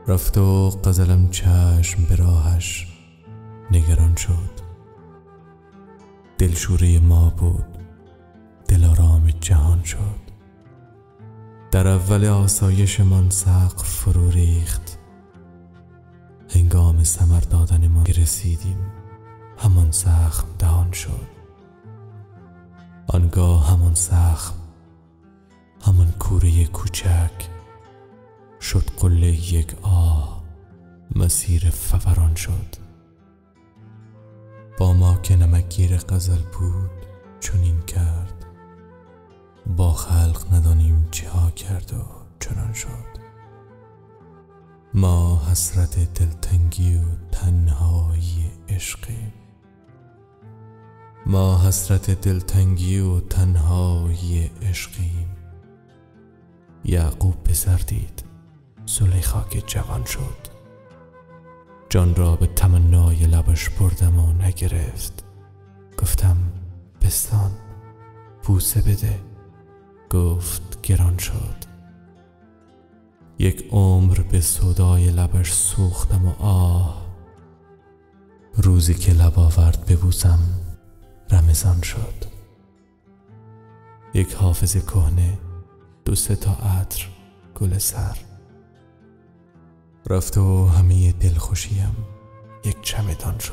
رفت و غزلم چشم به راهش نگران شد. دلشوره ما بود، دلارام جهان شد. در اول آسایش من سقف فرو ریخت. هنگام ثمر دادن ما که رسیدیم همان زخم دهان شد. آنگاه همان زخم، همان کوره کوچک شد قله یک آه، مسیر فوران شد. با ما که نمکگیر غزل بود چنین کرد، با خلق ندانیم چه ها کرد و چنان شد. ما حسرت دلتنگی و تنهایی عشقیم، ما حسرت دلتنگی و تنهایی عشقیم. یعقوب پسر دید، زلیخا که جوان شد. جان را به تمنای لبش بردم و نگرفت. گفتم بستان، بوسه بده. گفت گران شد. یک عمر به سودای لبش سوختم و آه، روزی که لب آورد ببوسم رمضان شد. یک حافظ کهنه، 2-3 تا عطر گل سر. رفت و همه دلخوشیم یک چمدان شد.